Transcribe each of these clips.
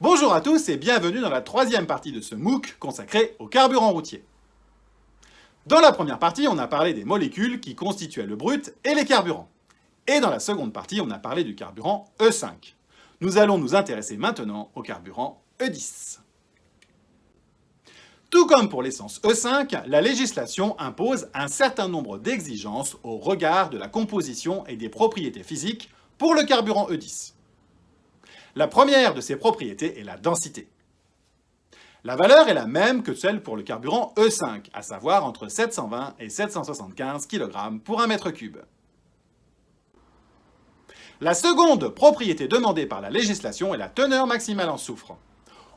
Bonjour à tous et bienvenue dans la troisième partie de ce MOOC consacré au carburant routier. Dans la première partie, on a parlé des molécules qui constituaient le brut et les carburants. Et dans la seconde partie, on a parlé du carburant E5. Nous allons nous intéresser maintenant au carburant E10. Tout comme pour l'essence E5, la législation impose un certain nombre d'exigences au regard de la composition et des propriétés physiques pour le carburant E10. La première de ces propriétés est la densité. La valeur est la même que celle pour le carburant E5, à savoir entre 720 et 775 kg pour 1 m3. La seconde propriété demandée par la législation est la teneur maximale en soufre.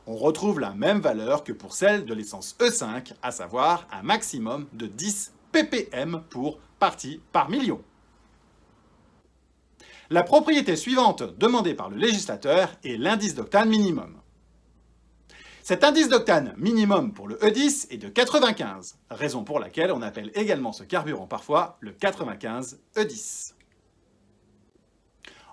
On retrouve la même valeur que pour celle de l'essence E5, à savoir un maximum de 10 ppm pour partie par million. La propriété suivante demandée par le législateur est l'indice d'octane minimum. Cet indice d'octane minimum pour le E10 est de 95, raison pour laquelle on appelle également ce carburant parfois le 95 E10.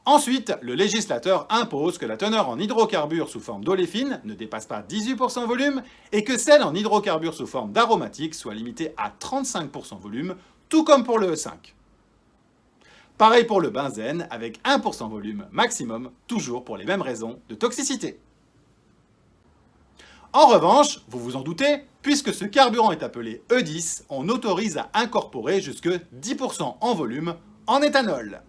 Ensuite, le législateur impose que la teneur en hydrocarbures sous forme d'oléfine ne dépasse pas 18% volume et que celle en hydrocarbures sous forme d'aromatiques soit limitée à 35% volume, tout comme pour le E5. Pareil pour le benzène, avec 1% volume maximum, toujours pour les mêmes raisons de toxicité. En revanche, vous vous en doutez, puisque ce carburant est appelé E10, on autorise à incorporer jusque 10% en volume en éthanol.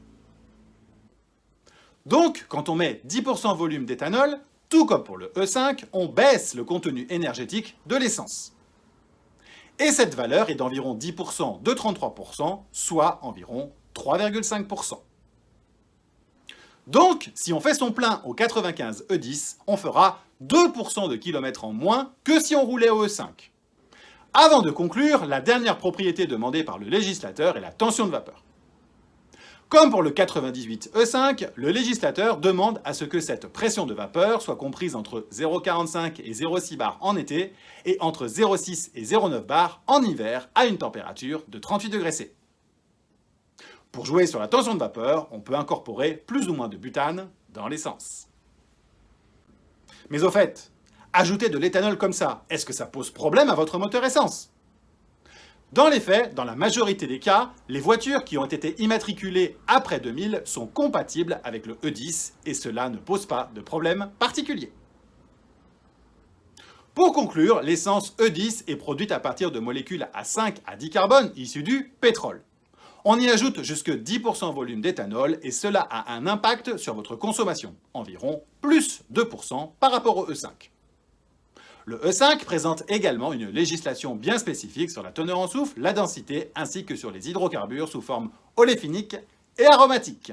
Donc, quand on met 10% volume d'éthanol, tout comme pour le E5, on baisse le contenu énergétique de l'essence. Et cette valeur est d'environ 10% de 33%, soit environ 3,5%. Donc, si on fait son plein au 95 E10, on fera 2% de kilomètres en moins que si on roulait au E5. Avant de conclure, la dernière propriété demandée par le législateur est la tension de vapeur. Comme pour le 98 E5, le législateur demande à ce que cette pression de vapeur soit comprise entre 0,45 et 0,6 bar en été et entre 0,6 et 0,9 bar en hiver à une température de 38 degrés C. Pour jouer sur la tension de vapeur, on peut incorporer plus ou moins de butane dans l'essence. Mais au fait, ajouter de l'éthanol comme ça, est-ce que ça pose problème à votre moteur essence ? Dans les faits, dans la majorité des cas, les voitures qui ont été immatriculées après 2000 sont compatibles avec le E10 et cela ne pose pas de problème particulier. Pour conclure, l'essence E10 est produite à partir de molécules à 5 à 10 carbone issues du pétrole. On y ajoute jusque 10% volume d'éthanol et cela a un impact sur votre consommation, environ plus 2% par rapport au E5. Le E5 présente également une législation bien spécifique sur la teneur en soufre, la densité, ainsi que sur les hydrocarbures sous forme oléfinique et aromatique.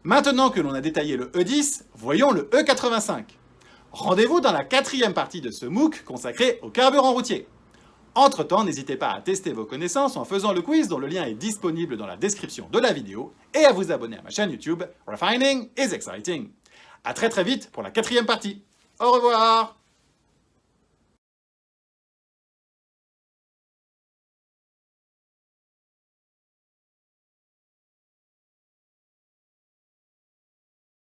Maintenant que l'on a détaillé le E10, voyons le E85. Rendez-vous dans la quatrième partie de ce MOOC consacré au carburant routier. Entre-temps, n'hésitez pas à tester vos connaissances en faisant le quiz dont le lien est disponible dans la description de la vidéo et à vous abonner à ma chaîne YouTube Refining is Exciting. A très vite pour la quatrième partie. Au revoir!